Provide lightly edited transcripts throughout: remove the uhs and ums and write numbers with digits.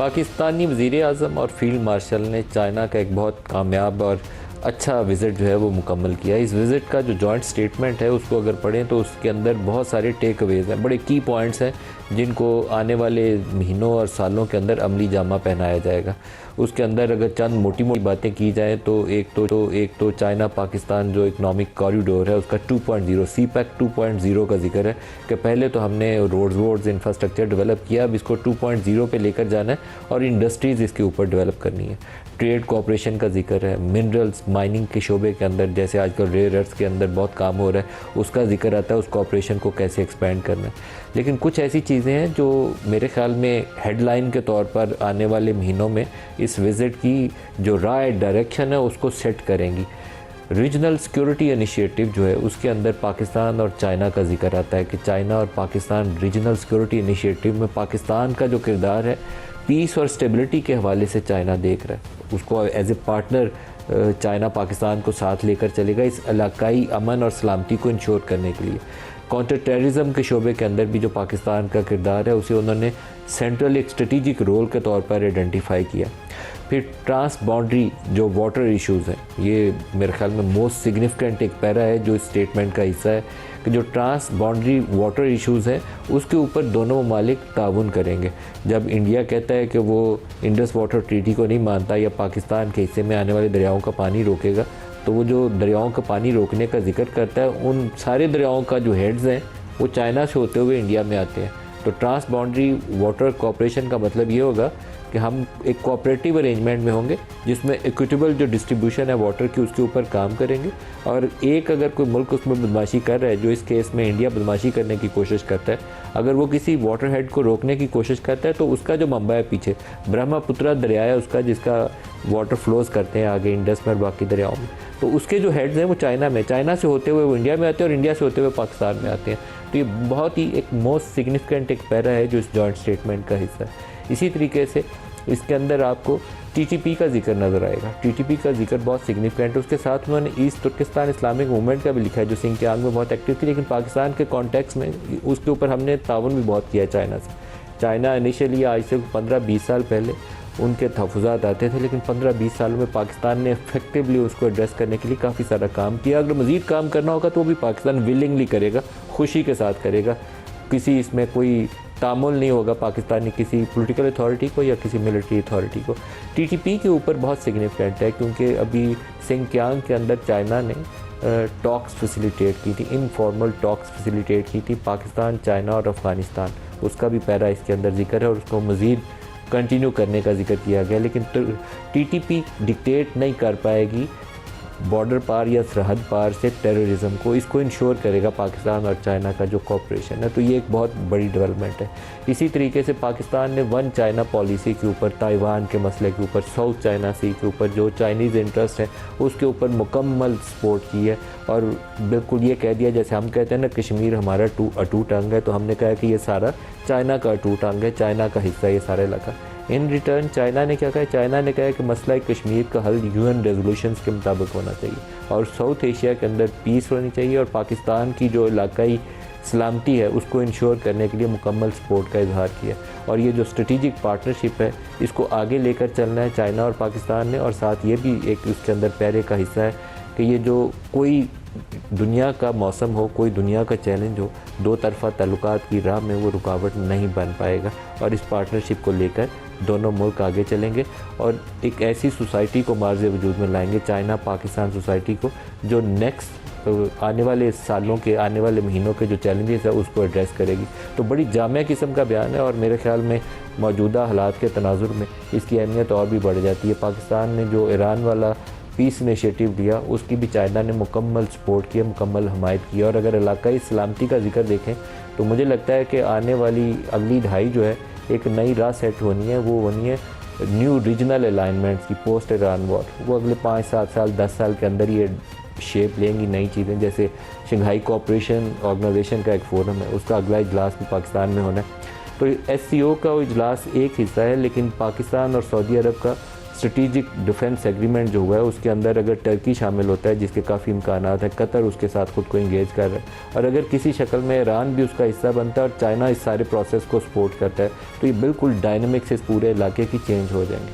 पाकिस्तानी वज़ीर आज़म और field marshal ने चाइना का एक बहुत कामयाब और अच्छा विज़िट जो है वो मुकम्मल किया। इस विज़िट का जो जॉइंट स्टेटमेंट है उसको अगर पढ़ें तो उसके अंदर बहुत सारे टेक अवेज़ हैं, बड़े की पॉइंट्स हैं जिनको आने वाले महीनों और सालों के अंदर अमली जामा पहनाया जाएगा। उसके अंदर अगर चंद मोटी मोटी बातें की जाएँ तो एक तो चाइना पाकिस्तान जो इकनॉमिक कॉरिडोर है उसका 2.0 CPEC 2.0 का जिक्र है कि पहले तो हमने रोड्स इंफ्रास्ट्रक्चर डेवलप किया, अब इसको 2.0 पे लेकर जाना है और इंडस्ट्रीज़ इसके ऊपर डेवलप करनी है। ट्रेड कोऑपरेशन का जिक्र है, मिनरल्स माइनिंग के शोबे के अंदर जैसे आजकल रेयर अर्थ के अंदर बहुत काम हो रहा है उसका जिक्र आता है, उस कोऑपरेशन को कैसे एक्सपेंड करना है। लेकिन कुछ ऐसी चीज़ें हैं जो मेरे ख्याल में हेडलाइन के तौर पर आने वाले महीनों में इस विज़िट की जो राय डायरेक्शन है उसको सेट करेंगी। रीजनल सिक्योरिटी इनिशिएटिव जो है उसके अंदर पाकिस्तान और चाइना का जिक्र आता है कि चाइना और पाकिस्तान रीजनल सिक्योरिटी इनिशिएटिव में पाकिस्तान का जो किरदार है पीस और स्टेबिलिटी के हवाले से चाइना देख रहा है, उसको as a partner China Pakistan को साथ लेकर चलेगा इस इलाकाई अमन और सलामती को इंश्योर करने के लिए। काउंटर टेररिज्म के शोबे के अंदर भी जो पाकिस्तान का किरदार है उसे उन्होंने सेंट्रल एक स्ट्रेटिजिक रोल के तौर पर आइडेंटिफाई किया। फिर ट्रांस बाउंड्री जो वाटर इश्यूज़ हैं, ये मेरे ख्याल में मोस्ट सिग्निफिकेंट एक पैरा है जो इस स्टेटमेंट का हिस्सा है कि जो ट्रांस बाउंड्री वाटर इश्यूज़ हैं उसके ऊपर दोनों ममालिक ताउन करेंगे। जब इंडिया कहता है कि वो इंडस वाटर ट्रीटी को नहीं मानता या पाकिस्तान के हिस्से में आने वाले दरियाओं का पानी रोकेगा, तो वो जो दरियाओं का पानी रोकने का जिक्र करता है उन सारे दरियाओं का जो हेड्स हैं वो चाइना से होते हुए इंडिया में आते हैं। तो ट्रांस बाउंड्री वाटर कोऑपरेशन का मतलब ये होगा कि हम एक कोऑपरेटिव अरेंजमेंट में होंगे जिसमें इक्विटेबल जो डिस्ट्रीब्यूशन है वाटर की उसके ऊपर काम करेंगे। और एक अगर कोई मुल्क उसमें बदमाशी कर रहा है, जो इस केस में इंडिया बदमाशी करने की कोशिश करता है, अगर वो किसी वाटर हेड को रोकने की कोशिश करता है तो उसका जो मंबा है पीछे ब्रह्मपुत्र दरिया है उसका, जिसका वाटर फ्लोज करते हैं आगे इंडस में और बाकी दरियाओं में, तो उसके जो हेड्स हैं वो चाइना से होते हुए वो इंडिया में आते हैं और इंडिया से होते हुए पाकिस्तान में आते हैं। तो ये बहुत ही एक मोस्ट सिग्निफिकेंट एक पैरा है जो इस जॉइंट स्टेटमेंट का हिस्सा है। इसी तरीके से इसके अंदर आपको TTP का जिक्र नज़र आएगा। TTP का जिक्र बहुत सिग्निफिकेंट है। उसके साथ उन्होंने ईस्ट तुर्किस्तान इस्लामिक मूवमेंट का भी लिखा है जो सिंकियांग में बहुत एक्टिव थी, लेकिन पाकिस्तान के कॉन्टेक्स्ट में उसके ऊपर हमने ताउन भी बहुत किया है चाइना से। चाइना इनिशियली आज से 15-20 साल पहले उनके तहफ़्फ़ुज़ात आते थे, लेकिन 15-20 सालों में पाकिस्तान ने इफेक्टिवली उसको एड्रेस करने के लिए काफ़ी सारा काम किया। अगर मज़ीद काम करना होगा तो वो भी पाकिस्तान विलिंगली करेगा, खुशी के साथ करेगा। किसी इसमें कोई तामुल नहीं होगा पाकिस्तानी किसी पॉलिटिकल अथॉरिटी को या किसी मिलिट्री अथॉरिटी को। TTP के ऊपर बहुत सिग्निफिकेंट है क्योंकि अभी सिंकियांग के अंदर चाइना ने टॉक्स फैसिलिटेट की थी, इनफॉर्मल टॉक्स फैसिलिटेट की थी पाकिस्तान, चाइना और अफ़गानिस्तान। उसका भी पैरा इसके अंदर जिक्र है और उसको मज़ीद कंटिन्यू करने का जिक्र किया गया। लेकिन TTP डिक्टेट नहीं कर पाएगी बॉर्डर पार या सरहद पार से टेररिज्म को, इसको इंश्योर करेगा पाकिस्तान और चाइना का जो कोऑपरेशन है। तो ये एक बहुत बड़ी डेवलपमेंट है। इसी तरीके से पाकिस्तान ने वन चाइना पॉलिसी के ऊपर, ताइवान के मसले के ऊपर, साउथ चाइना सी के ऊपर जो चाइनीज़ इंटरेस्ट है उसके ऊपर मुकम्मल सपोर्ट की है और बिल्कुल ये कह दिया जैसे हम कहते हैं ना कश्मीर हमारा अटूट अंग है, तो हमने कहा कि ये सारा चाइना का अटूट अंग है, चाइना का हिस्सा ये सारा इलाका। इन रिटर्न चाइना ने क्या कहा? चाइना ने कहा कि मसला कश्मीर का हल UN रेजोल्यूशंस के मुताबिक होना चाहिए और साउथ एशिया के अंदर पीस होनी चाहिए और पाकिस्तान की जो इलाकाई सलामती है उसको इंश्योर करने के लिए मुकम्मल सपोर्ट का इजहार किया। और ये जो स्ट्रेटिजिक पार्टनरशिप है इसको आगे लेकर चलना है चाइना और पाकिस्तान ने। और साथ ये भी एक उसके अंदर पैरे का हिस्सा है कि ये जो कोई दुनिया का मौसम हो, कोई दुनिया का चैलेंज हो, दो तरफ़ा ताल्लुकात की राह में वो रुकावट नहीं बन पाएगा। और इस पार्टनरशिप को लेकर दोनों मुल्क आगे चलेंगे और एक ऐसी सोसाइटी को मार्ज़ वजूद में लाएंगे, चाइना पाकिस्तान सोसाइटी को, जो नेक्स्ट आने वाले सालों के, आने वाले महीनों के जो चैलेंजेस है उसको एड्रेस करेगी। तो बड़ी जामिया किस्म का बयान है और मेरे ख्याल में मौजूदा हालात के तनाजुर में इसकी अहमियत और भी बढ़ जाती है। पाकिस्तान ने जो ईरान वाला पीस इनिशिएटिव लिया उसकी भी चाइना ने मुकम्मल सपोर्ट किया, मुकम्मल हमायत की। और अगर इलाकाई सलामती का जिक्र देखें तो मुझे लगता है कि आने वाली अगली दहाई जो है एक नई राह सेट होनी है, वो होनी है न्यू रीजनल अलाइनमेंट्स की पोस्ट ईरान वॉर। वो अगले 5-7 साल 10 साल के अंदर ये शेप लेंगी नई चीज़ें। जैसे शंघाई कोऑपरेशन ऑर्गेनाइजेशन का एक फ़ोरम है, उसका अगला इजलास भी पाकिस्तान में होना है। तो SCO का वो इजलास एक हिस्सा है, लेकिन पाकिस्तान और सऊदी अरब का स्ट्रेटिजिक डिफेंस एग्रीमेंट जो हुआ है उसके अंदर अगर टर्की शामिल होता है, जिसके काफ़ी इम्कानात हैं, कतर उसके साथ खुद को इंगेज कर रहा है, और अगर किसी शक्ल में ईरान भी उसका हिस्सा बनता है और चाइना इस सारे प्रोसेस को सपोर्ट करता है, तो ये बिल्कुल डायनामिक्स इस पूरे इलाके की चेंज हो जाएंगे,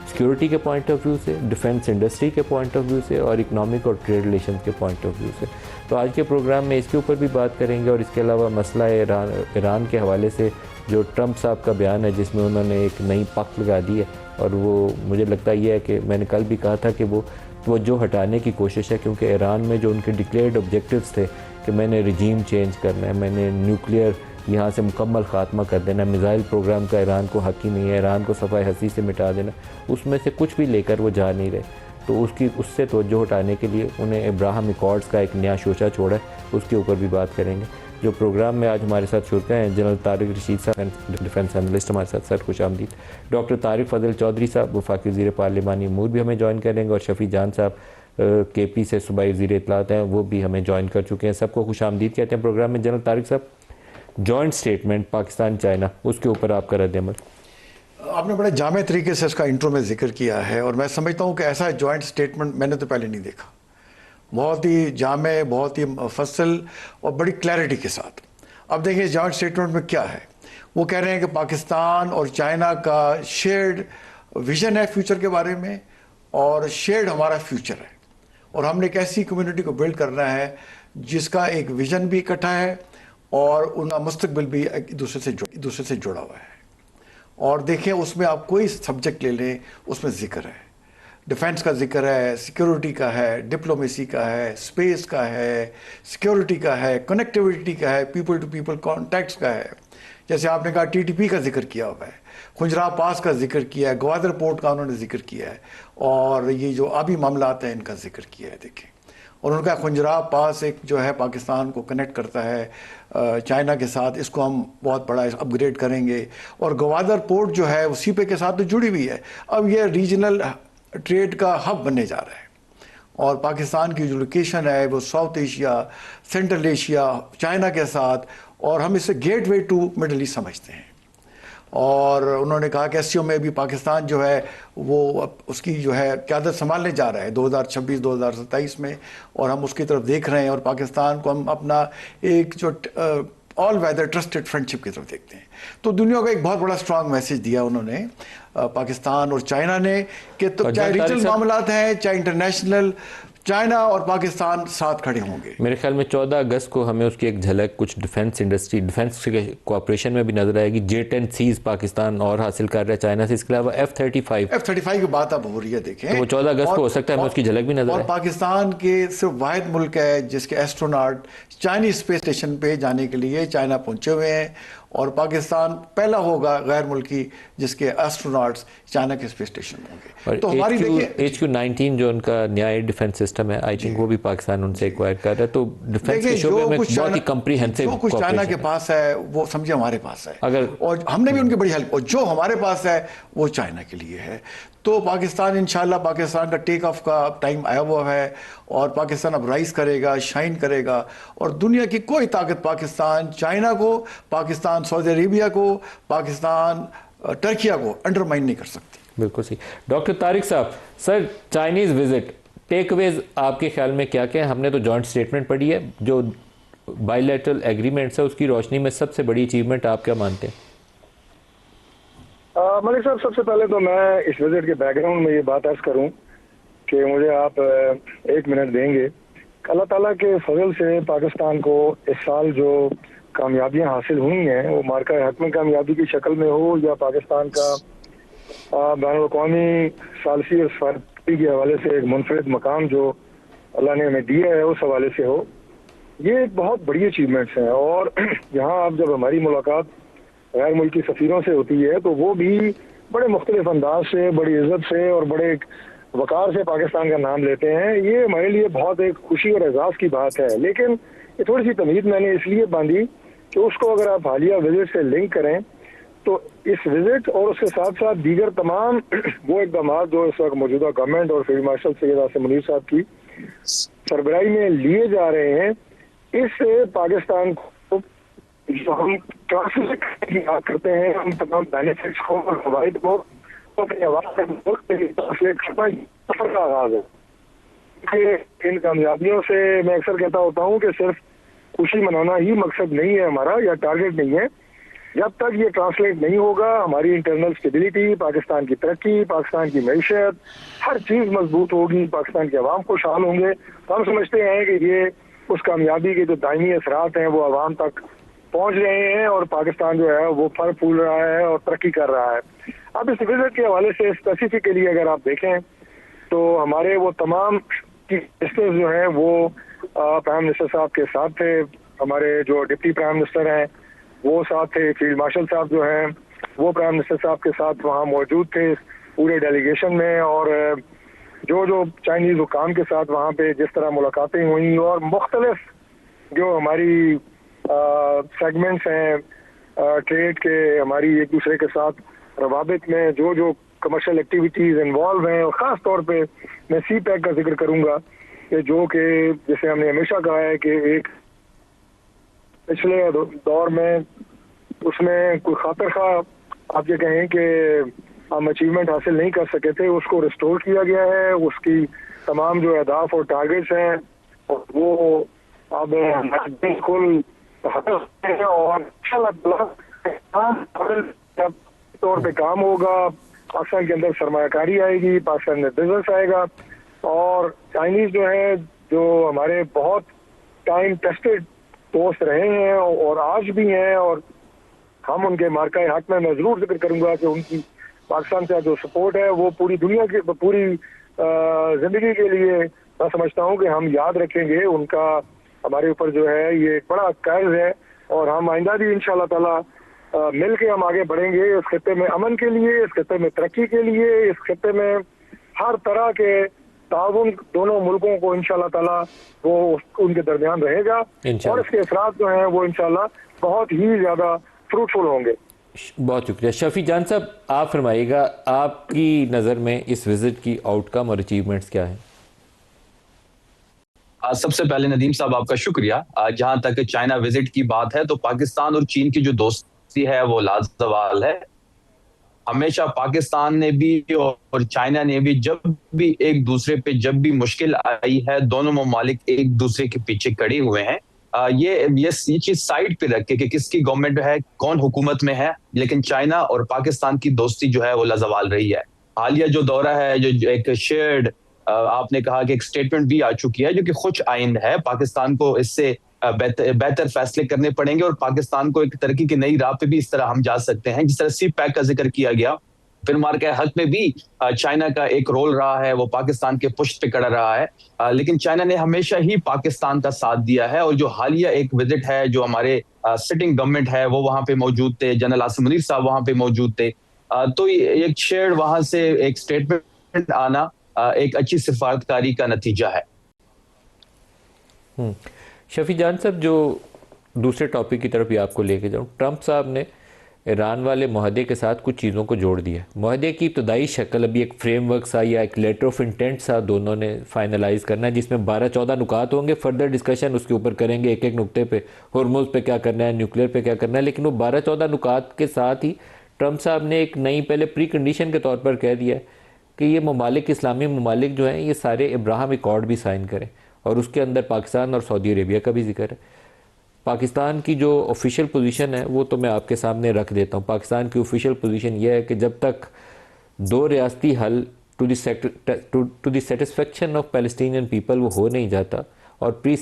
सिक्योरिटी के पॉइंट ऑफ व्यू से, डिफेंस इंडस्ट्री के पॉइंट ऑफ व्यू से, और इकनॉमिक और ट्रेड रिलेशन के पॉइंट ऑफ व्यू से। तो आज के प्रोग्राम में इसके ऊपर भी बात करेंगे, और इसके अलावा मसला ईरान के हवाले से जो ट्रंप साहब का बयान है जिसमें उन्होंने एक नई पक लगा दी है, और वो मुझे लगता ये है कि मैंने कल भी कहा था कि वो जो हटाने की कोशिश है, क्योंकि ईरान में जो उनके डिक्लेयर्ड ऑब्जेक्टिव्स थे कि मैंने रिजीम चेंज करना है, मैंने न्यूक्लियर यहाँ से मुकम्मल ख़ात्मा कर देना, मिज़ाइल प्रोग्राम का ईरान को हक़ ही नहीं है, ईरान को सफ़ाई हसी से मिटा देना, उसमें से कुछ भी लेकर वो जा नहीं रहे। तो उससे तवज्जो हटाने के लिए उन्हें अब्राहम एकॉर्ड्स का एक नया शोशा छोड़ा है, उसके ऊपर भी बात करेंगे। जो प्रोग्राम में आज हमारे साथ शुरका हैं जनरल तारिक रशीद साहब, डिफेंस एनालिस्ट हमारे साथ। सर खुश आमदीद। डॉक्टर तारिक फजल चौधरी साहब वफाकी वज़ीर पार्लिमानी अमूर भी हमें ज्वाइन करेंगे, और शफ़ी जान साहब KP से सूबाई वज़ीर इत्तलात हैं, वो भी हमें ज्वाइन कर चुके हैं। सबको खुश आमदीद कहते हैं प्रोग्राम में। जनरल तारिक साहब, जॉइंट स्टेटमेंट पाकिस्तान चाइना, उसके ऊपर आपका रद्द-ए-अमल। आपने बड़े जामे तरीके से इसका इंट्रो में जिक्र किया है, और मैं समझता हूँ कि ऐसा जॉइंट स्टेटमेंट मैंने तो पहले नहीं देखा। बहुत ही जामे, बहुत ही मुफस्सल और बड़ी क्लैरिटी के साथ। अब देखिए जॉइंट स्टेटमेंट में क्या है। वो कह रहे हैं कि पाकिस्तान और चाइना का शेयर्ड विजन है फ्यूचर के बारे में, और शेयर्ड हमारा फ्यूचर है, और हमने एक ऐसी कम्युनिटी को बिल्ड करना है जिसका एक विजन भी इकट्ठा है और उनका मुस्तकबिल भी एक दूसरे से जुड़ा हुआ है। और देखें उसमें आप कोई सब्जेक्ट ले लें, उसमें जिक्र है, डिफेंस का जिक्र है, सिक्योरिटी का है, डिप्लोमेसी का है, स्पेस का है, सिक्योरिटी का है, कनेक्टिविटी का है, पीपल टू पीपल कॉन्टैक्ट्स का है। जैसे आपने कहा TTP का जिक्र किया हुआ है, खुंजरा पास का जिक्र किया है, ग्वादर पोर्ट का उन्होंने जिक्र किया है, और ये जो अभी मामलात हैं इनका जिक्र किया है। देखें, और उनका खुंजरा पास एक जो है पाकिस्तान को कनेक्ट करता है चाइना के साथ, इसको हम बहुत बड़ा अपग्रेड करेंगे। और ग्वादर पोर्ट जो है वो सीपे के साथ तो जुड़ी हुई है, अब ये रीजनल ट्रेड का हब बनने जा रहा है। और पाकिस्तान की जो लोकेशन है वो south Asia, central Asia, China के साथ, और हम इसे गेटवे टू मिडल ईस्ट समझते हैं। और उन्होंने कहा कि SCO में भी पाकिस्तान जो है वो उसकी जो है क़यादत संभालने जा रहा है 2026-2027 में, और हम उसकी तरफ देख रहे हैं, और पाकिस्तान को हम अपना एक जो ऑल वेदर ट्रस्टेड फ्रेंडशिप की तरफ देखते हैं। तो दुनिया को एक बहुत बड़ा स्ट्रांग मैसेज दिया उन्होंने पाकिस्तान और चाइना ने, कि तो चाहे रीजनल मामलात हैं चाहे इंटरनेशनल, चाइना और पाकिस्तान साथ खड़े होंगे। मेरे ख्याल में 14 अगस्त को हमें उसकी एक झलक कुछ डिफेंस इंडस्ट्री, डिफेंस के कोऑपरेशन में भी नजर आएगी। J-10Cs पाकिस्तान और हासिल कर रहा है चाइना से, इसके अलावा F-35 की बात अब हो रही है। देखें तो वो 14 अगस्त को हो सकता है हमें उसकी झलक भी नजर आए। और पाकिस्तान के सिर्फ वाहिद मुल्क है जिसके एस्ट्रोनॉट चाइनीज स्पेस स्टेशन पे जाने के लिए चाइना पहुंचे हुए हैं, और पाकिस्तान पहला होगा गैर मुल्की जिसके एस्ट्रोनॉट्स चाइना के स्पेस स्टेशन होंगे। तो हमारी देखिए HQ-19 जो उनका नया डिफेंस सिस्टम है, आई थिंक वो भी पाकिस्तान उनसे एक्वायर कर रहा है। तो डिफेंस के शोबे में बहुत ही कम्प्रीहेंसिव जो कुछ चाइना के पास है वो समझे हमारे पास है, अगर और हमने भी उनकी बड़ी हेल्प, और जो हमारे पास है वो चाइना के लिए है। तो पाकिस्तान इंशाल्लाह, पाकिस्तान का टेक ऑफ का टाइम आया हुआ है, और पाकिस्तान अब राइज करेगा, शाइन करेगा, और दुनिया की कोई ताकत पाकिस्तान चाइना को, पाकिस्तान सऊदी अरेबिया को, पाकिस्तान टर्किया को अंडरमाइन नहीं कर सकती। बिल्कुल सही। डॉक्टर तारिक साहब, सर चाइनीज विजिट टेकअवेज आपके ख्याल में क्या क्या है? हमने तो जॉइंट स्टेटमेंट पढ़ी है, जो बायलैटरल एग्रीमेंट्स है उसकी रोशनी में सबसे बड़ी अचीवमेंट आप क्या मानते हैं? मलिक साहब, सबसे पहले तो मैं इस विजिट के बैकग्राउंड में ये बात अर्ज करूं कि मुझे आप 1 मिनट देंगे। अल्लाह ताला के फजल से पाकिस्तान को इस साल जो कामयाबियां हासिल हुई हैं, वो मार्का हतमी कामयाबी की शक्ल में हो, या पाकिस्तान का बैनुल-अक़वामी सालसी और सफारती के हवाले से एक मुनफरिद मकाम जो अल्लाह ने हमें दिया है उस हवाले से हो, ये एक बहुत बड़ी अचीवमेंट्स हैं। और यहाँ अब जब हमारी मुलाकात गैर मुल्की सफ़ीरों से होती है तो वो भी बड़े मुख्तलिफ अंदाज से, बड़ी इज्जत से और बड़े वक़ार से पाकिस्तान का नाम लेते हैं। ये हमारे लिए बहुत एक खुशी और एजाज़ की बात है। लेकिन ये थोड़ी सी तमीज़ मैंने इसलिए बांधी कि उसको अगर आप हालिया विजिट से लिंक करें तो इस विजिट और उसके साथ साथ दीगर तमाम वो इक़दाम जो इस वक्त मौजूदा गवर्नमेंट और फील्ड मार्शल सैयद आसिम मुनीर साहब की सरबराही में लिए जा रहे हैं, इससे पाकिस्तान को जो हम ट्रांसलेट करते हैं, हम तमाम बेनिफिट्स को और फवाइद को अपनी आवाज से मुल्क में ट्रांसलेट करना सफर का आगाज है। इन कामयाबियों से मैं अक्सर कहता होता हूँ कि सिर्फ खुशी मनाना ही मकसद नहीं है हमारा या टारगेट नहीं है। जब तक ये ट्रांसलेट नहीं होगा, हमारी इंटरनल स्टेबिलिटी, पाकिस्तान की तरक्की, पाकिस्तान की मैशत, हर चीज़ मजबूत होगी, पाकिस्तान के अवाम खुशहाल होंगे। तो हम समझते हैं कि ये उस कामयाबी के जो दायमी असरात हैं वो अवाम तक पहुंच रहे हैं और पाकिस्तान जो है वो फल फूल रहा है और तरक्की कर रहा है। अब इस विजिट के हवाले से स्पेसिफिकली अगर आप देखें तो हमारे वो तमाम मिनिस्टर्स जो हैं वो प्राइम मिनिस्टर साहब के साथ थे, हमारे जो डिप्टी प्राइम मिनिस्टर हैं वो साथ थे, फील्ड मार्शल साहब जो हैं वो प्राइम मिनिस्टर साहब के साथ वहाँ मौजूद थे पूरे डेलीगेशन में। और जो चाइनीज़ हुकाम के साथ वहाँ पे जिस तरह मुलाकातें हुई और मुख्तलिफ जो हमारी सेगमेंट्स हैं ट्रेड के, हमारी एक दूसरे के साथ रवाबित में जो कमर्शियल एक्टिविटीज़ इन्वॉल्व हैं, और ख़ास तौर पे मैं सी पैक का जिक्र करूँगा कि जो कि जैसे हमने हमेशा कहा है कि एक पिछले दौर में उसमें कोई खातर खा आप ये कहें कि हम अचीवमेंट हासिल नहीं कर सके थे, उसको रिस्टोर किया गया है। उसकी तमाम जो अहदाफ और टारगेट्स हैं वो अब बिल्कुल हदफ है और तौर पे काम होगा। पाकिस्तान के अंदर सरमायाकारी आएगी, पाकिस्तान में बिजनेस आएगा और चाइनीज़ जो है जो हमारे बहुत टाइम टेस्टेड दोस्त रहे हैं और आज भी हैं, और हम उनके मार्का हक में मैं ज़रूर जिक्र करूंगा कि उनकी पाकिस्तान का जो सपोर्ट है वो पूरी दुनिया की पूरी ज़िंदगी के लिए मैं समझता हूं कि हम याद रखेंगे। उनका हमारे ऊपर जो है ये एक बड़ा कर्ज है और हम आइंदा भी इंशाअल्लाह ताला मिल के हम आगे बढ़ेंगे इस खित्ते में अमन के लिए, इस खित्ते में तरक्की के लिए, इस खित्ते में हर तरह के ताउन दोनों मुल्कों को इंशाअल्लाह ताला वो उनके दरमियान रहेगा और इसके असरात जो हैं वो इंशाअल्लाह बहुत ही ज़्यादा फ्रूटफुल होंगे। बहुत शुक्रिया। शफी जान साहब, आप फरमाइएगा, आपकी नज़र में इस विजिट की आउटकम और अचीवमेंट्स क्या हैं? सबसे पहले नदीम साहब आपका शुक्रिया। जहां तक चाइना विजिट की बात है तो पाकिस्तान और चीन की जो दोस्ती है वो लाजवाल है। हमेशा पाकिस्तान ने भी और चाइना ने भी जब भी एक दूसरे पे जब भी मुश्किल आई है, दोनों ममालिक एक दूसरे के पीछे खड़े हुए हैं। ये चीज साइड पे रख के कि किसकी गवर्नमेंट है, कौन हुकूमत में है, लेकिन चाइना और पाकिस्तान की दोस्ती जो है वो लाजवाल रही है। हालिया जो दौरा है, जो एक शेयर्ड आपने कहा कि एक स्टेटमेंट भी आ चुकी है जो कि खुश आइंद है। पाकिस्तान को इससे बेहतर फैसले करने पड़ेंगे और पाकिस्तान को एक तरक्की की नई राह पे भी इस तरह हम जा सकते हैं। जिस तरह सी पैक का जिक्र किया गया, फिर मार्का हक में भी चाइना का एक रोल रहा है, वो पाकिस्तान के पुष्ट पे खड़ा रहा है। लेकिन चाइना ने हमेशा ही पाकिस्तान का साथ दिया है और जो हालिया एक विजिट है, जो हमारे सिटिंग गवर्नमेंट है वो वहां पे मौजूद थे, जनरल आसिम मुनीर साहब वहां पे मौजूद थे, तो एक शेयर वहां से एक स्टेटमेंट आना एक अच्छी सिफारतकारी का नतीजा है। शफी जान साहब, जो दूसरे टॉपिक की तरफ भी आपको लेके जाऊँ, ट्रंप साहब ने ईरान वाले मुआहदे के साथ कुछ चीज़ों को जोड़ दिया। मुआहदे की इब्तदाई शक्ल अभी एक फ्रेमवर्क सा या एक लेटर ऑफ इंटेंट सा दोनों ने फाइनलाइज़ करना है, जिसमें 12-14 नुकात होंगे। फर्दर डिस्कशन उसके ऊपर करेंगे, एक एक नुक्ते पे, हॉर्मोज पे क्या करना है, न्यूक्लियर पे क्या करना है। लेकिन वो 12-14 नुकात के साथ ही ट्रंप साहब ने एक नई पहले प्री कंडीशन के तौर पर कह दिया है कि ये ममालिक, इस्लामी ममालिक जो हैं, ये सारे इब्राहिम अकॉर्ड भी साइन करें और उसके अंदर पाकिस्तान और सऊदी अरेबिया का भी जिक्र है। पाकिस्तान की जो ऑफिशियल पोजीशन है वो तो मैं आपके सामने रख देता हूँ। पाकिस्तान की ऑफिशियल पोजीशन ये है कि जब तक दो रियासती हल to the satisfaction of Palestinian people वो हो नहीं जाता और प्री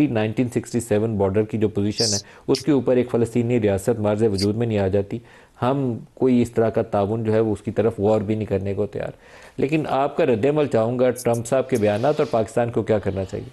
1967 बॉर्डर की जो पोजीशन है उसके ऊपर एक फ़लस्तीनी रियासत मार्ज़ वजूद में नहीं आ जाती, हम कोई इस तरह का ताउन जो है वो उसकी तरफ गौर भी नहीं करने को तैयार। लेकिन आपका रद्द-ए-अमल चाहूँगा ट्रंप साहब के बयानात और पाकिस्तान को क्या करना चाहिए?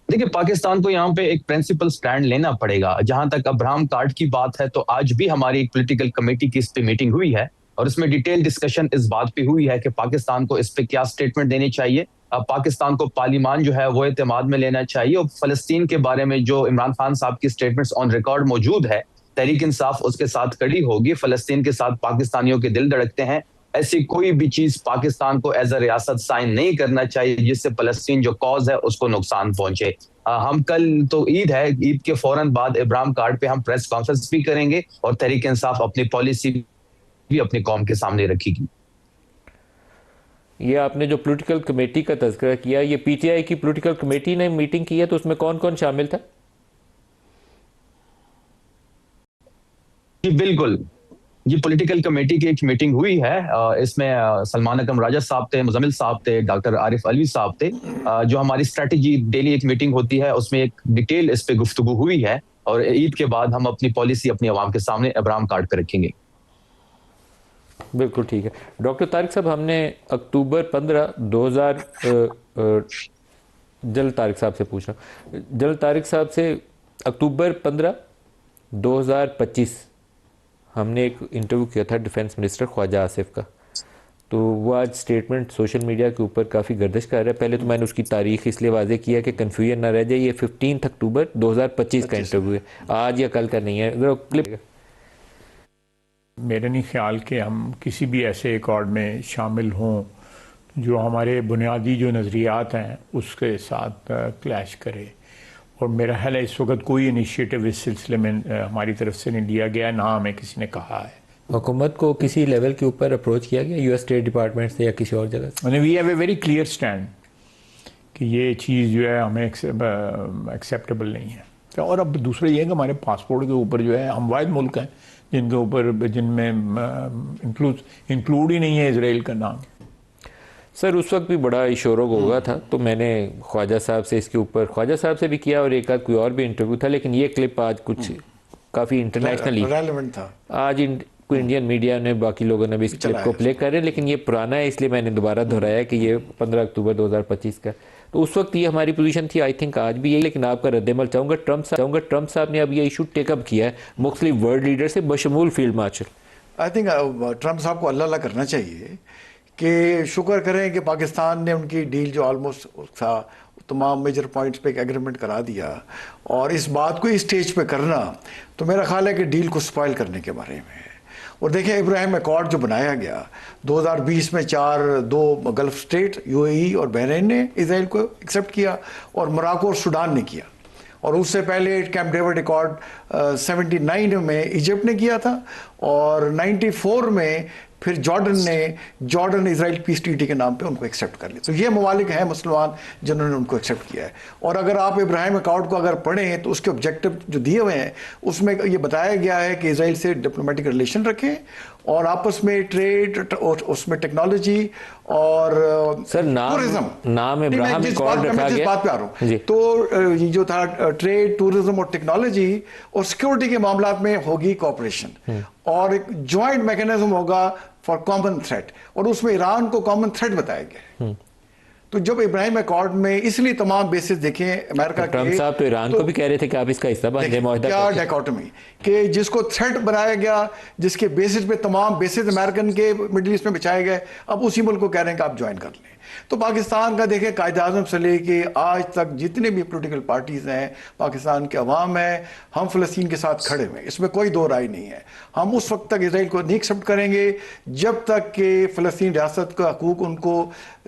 देखिए, पाकिस्तान को यहाँ पे एक प्रिंसिपल स्टैंड लेना पड़ेगा। जहां तक अब्राहम कार्ड की बात है तो आज भी हमारी एक पॉलिटिकल कमेटी की इस पे मीटिंग हुई है और इसमें डिटेल डिस्कशन इस बात पे हुई है कि पाकिस्तान को इस पे क्या स्टेटमेंट देनी चाहिए। पाकिस्तान को पार्लिमान जो है वो एतमाद में लेना चाहिए और फलस्तीन के बारे में जो इमरान खान साहब की स्टेटमेंट्स ऑन रिकॉर्ड मौजूद है, तहरीक इंसाफ उसके साथ खड़ी होगी। फलस्तीन के साथ पाकिस्तानियों के दिल धड़कते हैं, ऐसी कोई भी चीज पाकिस्तान को एज अ रियासत साइन नहीं करना चाहिए जिससे फलस्तीन जो कॉज है उसको नुकसान पहुंचे। हम कल तो ईद है, ईद के फौरन बाद इब्राहिम कार्ड पे हम प्रेस कॉन्फ्रेंस भी करेंगे और तहरीक इंसाफ अपनी पॉलिसी भी अपनी कौम के सामने रखेगी। ये आपने जो पॉलिटिकल कमेटी का तज़किरा किया, ये पीटीआई की पॉलिटिकल कमेटी ने मीटिंग की है, तो उसमें कौन कौन शामिल था? जी बिल्कुल, ये पॉलिटिकल कमेटी की एक मीटिंग हुई है। इसमें सलमान अकरम राजा साहब थे, मुजम्मिल साहब थे, डॉक्टर आरिफ अलवी साहब थे। जो हमारी स्ट्रेटजी डेली एक मीटिंग होती है, उसमें एक डिटेल इस पे गुफ्तगू हुई है और ईद के बाद हम अपनी पॉलिसी अपनी आवाम के सामने इब्राहिम कार्ड पे रखेंगे। बिल्कुल ठीक है। डॉक्टर तारिक साहब, हमने अक्टूबर 15 2000 जल तारिक साहब से पूछा, जल तारिक साहब से अक्टूबर 15 2025 हमने एक इंटरव्यू किया था डिफेंस मिनिस्टर ख्वाजा आसिफ का, तो वो आज स्टेटमेंट सोशल मीडिया के ऊपर काफ़ी गर्दिश कर रहा है। पहले तो मैंने उसकी तारीख इसलिए वाजे किया कि कन्फ्यूजन ना रह जाए, ये 15 अक्टूबर 2025 का इंटरव्यू है, आज या कल का नहीं है। ज़रा क्लिप। मेरा नहीं ख्याल कि हम किसी भी ऐसे अकॉर्ड में शामिल हों जो हमारे बुनियादी जो नज़रियात हैं उसके साथ क्लैश करे, और मेरा ख्याल है इस वक्त कोई इनिशिएटिव इस सिलसिले में हमारी तरफ से नहीं लिया गया, ना हमें किसी ने कहा है। हुकूमत को किसी लेवल के ऊपर अप्रोच किया गया यूएस स्टेट डिपार्टमेंट से या किसी और जगह से? We have a very clear stand कि ये चीज़ जो है हमें एक्सेप्टेबल नहीं है। और अब दूसरा ये है कि हमारे पासपोर्ट के ऊपर जो है हम वाहिद मुल्क हैं जिनके ऊपर जिनमें इंक्लूड ही नहीं है इसराइल का नाम। सर उस वक्त भी बड़ा शोर होगा था, तो मैंने ख्वाजा साहब से इसके ऊपर ख्वाजा साहब से भी किया और एक आध कोई और भी इंटरव्यू था, लेकिन ये क्लिप आज कुछ काफ़ी इंटरनेशनली रेलेवेंट था। आज कोई इंडियन मीडिया ने बाकी लोगों ने भी इस क्लिप को प्ले कर रहे हैं, लेकिन ये पुराना है इसलिए मैंने दोबारा दोहराया कि ये 15 अक्टूबर 2025 का। तो उस वक्त ये हमारी पोजीशन थी, आई थिंक आज भी यही, लेकिन आपका रद्दमल चाहूँगा। ट्रंप साहब ने अब ये इशू टेकअप किया है मुख्तलिफ वर्ल्ड लीडर से बशमूल field marshal. I think Trump साहब को अल्लाह करना चाहिए कि शुक्र करें कि पाकिस्तान ने उनकी डील जो ऑलमोस्ट था तमाम मेजर पॉइंट्स पे एक एग्रीमेंट करा दिया, और इस बात को इस स्टेज पे करना तो मेरा ख्याल है कि डील को स्पॉइल करने के बारे में है। और देखिए इब्राहिम अकॉर्ड जो बनाया गया 2020 में दो गल्फ स्टेट यूएई और बहरीन ने इसराइल को एक्सेप्ट किया और मोरक्को और सूडान ने किया, और उससे पहले कैंप डेविड अकॉर्ड 79 में इजिप्ट ने किया था, और 94 में फिर जॉर्डन इजराइल पीस ट्रीटी के नाम पे उनको एक्सेप्ट कर लिया। तो ये ममालिक हैं मुसलमान जिन्होंने उनको एक्सेप्ट किया है। और अगर आप इब्राहिम अकॉर्ड को अगर पढ़ें तो उसके ऑब्जेक्टिव जो दिए हुए हैं उसमें ये बताया गया है कि इजराइल से डिप्लोमेटिक रिलेशन रखें और आपस में ट्रेड और उसमें टेक्नोलॉजी और सर नाम इब्राहिम अकॉर्ड रखा गया। बात पे आ रहा हूँ, तो ये जो था ट्रेड, टूरिज्म और टेक्नोलॉजी और सिक्योरिटी के मामला में होगी कोऑपरेशन, और एक ज्वाइंट मैकेनिज्म होगा फॉर कॉमन थ्रेट, और उसमें ईरान को कॉमन थ्रेट बताया गया है। तो जब इब्राहिम अकॉर्ड में इसलिए तमाम बेसिस देखें अमेरिका के, ट्रंप साहब तो ईरान को भी कह रहे थे कि आप इसका हिस्सा बन जाए। क्या डायकोटमी कि जिसको थ्रेट बनाया गया, जिसके बेसिस पे तमाम बेसिस अमेरिकन के मिडिल ईस्ट में बिछाए गए, अब उसी मुल्क को कह रहे हैं कि आप ज्वाइन कर लें। तो पाकिस्तान का देखें कायद-ए-आज़म से लेके आज तक जितने भी पॉलिटिकल पार्टीज हैं, पाकिस्तान के अवाम है, हम फ़लस्तीन के साथ खड़े हुए, इसमें कोई दो राय नहीं है। हम उस वक्त तक इसराइल को नहीं एक्सेप्ट करेंगे जब तक कि फ़लस्तीन रियासत का हकूक उनको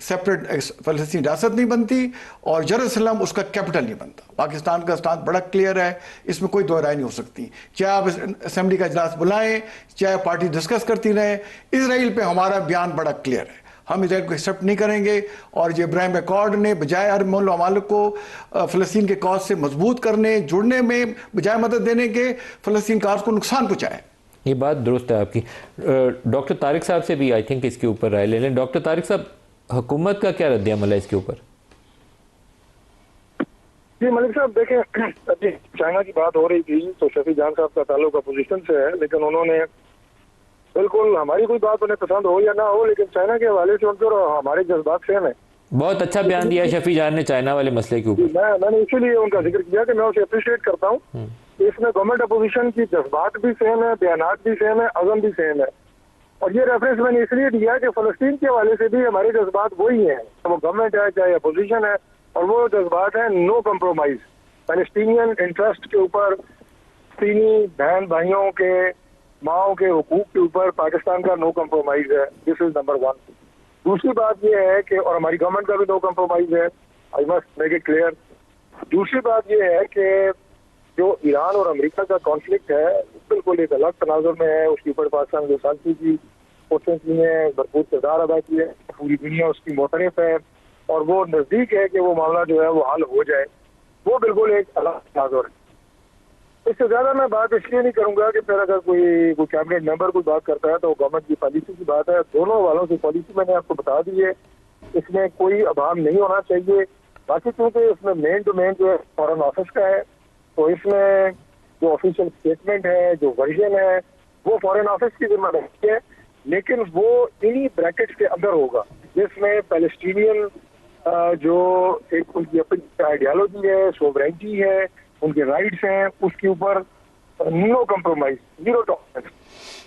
सेपरेट फ़लस्तीन रियासत नहीं बनती और यरूशलेम उसका कैपिटल नहीं बनता। पाकिस्तान का स्टांस बड़ा क्लियर है, इसमें कोई दो राय नहीं हो सकती। चाहे आप असेंबली का इजलास बुलाएं, चाहे पार्टी डिस्कस करती रहें, इसराइल पे हमारा बयान बड़ा क्लियर है, हम इसराइल को एक्सेप्ट नहीं करेंगे। और जो इब्राहिम अकॉर्ड ने बजाय अरब ममालिक को फ़लस्तीन के कॉज से मजबूत करने जुड़ने में बजाय मदद देने के फ़लस्तीन काज को नुकसान पहुँचाए। ये बात दुरुस्त है आपकी। डॉक्टर तारिक साहब से भी आई थिंक इसके ऊपर राय ले लें। डॉक्टर तारिक साहब, हुकूमत का क्या रद्द-ए-अमल है इसके ऊपर? जी मलिक साहब, देखें अभी चाइना की बात हो रही थी तो शफी जान साहब का ताल्लुक अपोजिशन से है, लेकिन उन्होंने बिल्कुल हमारी कोई बात उन्हें पसंद हो या ना हो, लेकिन चाइना के हवाले से उनके और हमारे जज्बात सेम है। बहुत अच्छा बयान दिया शफी जान ने चाइना वाले मसले के ऊपर। मैंने इसीलिए उनका जिक्र किया कि मैं उसे अप्रिशिएट करता हूँ। इसमें गवर्नमेंट अपोजिशन की जज्बात भी सेम है, बयानात भी सेम है, अज़म भी सेम है। और ये रेफरेंस मैंने इसलिए दिया कि फ़लस्तीन के हवाले से भी हमारे जज्बात वही हैं, वो गवर्नमेंट है चाहे अपोजिशन है, और वो जज्बात है नो कम्प्रोमाइज। पैलेस्टीनियन इंटरेस्ट के ऊपर, फ़लस्तीनी बहन भाइयों के माओ के हुकूक के ऊपर पाकिस्तान का नो कम्प्रोमाइज है। This is number one. दूसरी बात यह है कि और हमारी गवर्नमेंट का भी नो कम्प्रोमाइज है, I must make it clear दूसरी बात यह है कि जो ईरान और अमेरिका का कॉन्फ्लिक्ट है बिल्कुल एक अलग तनाजुर में है। उसके ऊपर पाकिस्तान के साथी की कोशिश की है, भरपूर किरदार अदा किया है, पूरी दुनिया उसकी मोतरफ है और वो नज़दीक है कि वो मामला जो है वो हल हो जाए। वो बिल्कुल एक अलग तनाजुर है। इससे ज़्यादा मैं बात इसलिए नहीं करूँगा कि फिर अगर कोई कैबिनेट मेंबर कोई बात करता है तो गवर्नमेंट की पॉलिसी की बात है। दोनों वालों की पॉलिसी मैंने आपको बता दी है, इसमें कोई अभाव नहीं होना चाहिए। बाकी क्योंकि इसमें मेन डोमेन जो है फॉरेन ऑफिस का है, तो इसमें जो ऑफिशियल स्टेटमेंट है, जो वर्जन है, वो फॉरेन ऑफिस की जिम्मेदारी है, लेकिन वो इन्हीं ब्रैकेट्स के अंदर होगा जिसमें पैलेस्टीनियन जो एक उनकी अपनी आइडियालॉजी है, सोवरेनिटी है, उनके राइट्स हैं, उसके ऊपर नो कम्प्रोमाइज, जीरो टॉलरेंस।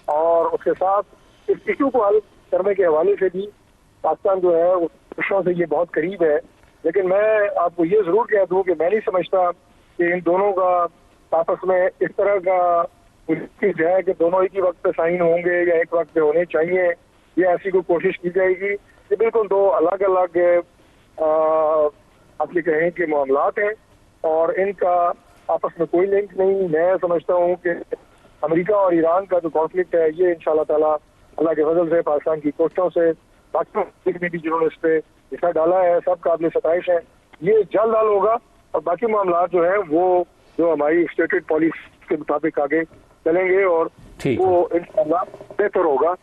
और उसके साथ इस इशू को हल करने के हवाले से भी पाकिस्तान जो है उस विषयों से ये बहुत करीब है। लेकिन मैं आपको ये जरूर कह दूं कि मैं नहीं समझता कि इन दोनों का आपस में इस तरह का चीज है कि दोनों एक ही वक्त पे साइन होंगे या एक वक्त पे होने चाहिए, ये ऐसी कोई कोशिश की जाएगी। ये बिल्कुल दो अलग अलग आप ये कहें कि मामलात हैं और इनका आपस में कोई लिंक नहीं। मैं समझता हूँ कि अमेरिका और ईरान का जो कॉन्फ्लिक्ट है ये इंशाल्लाह ताला अल्लाह के फजल से, पाकिस्तान की कोशिशों से, बाकी ने भी जिन्होंने इस पे हिस्सा डाला है, सब काबिल सताइश है, ये जल्द हल होगा और बाकी मामला जो है वो जो हमारी स्टेटेड पॉलिसी के मुताबिक आगे चलेंगे और वो इंशाल्लाह बेहतर होगा।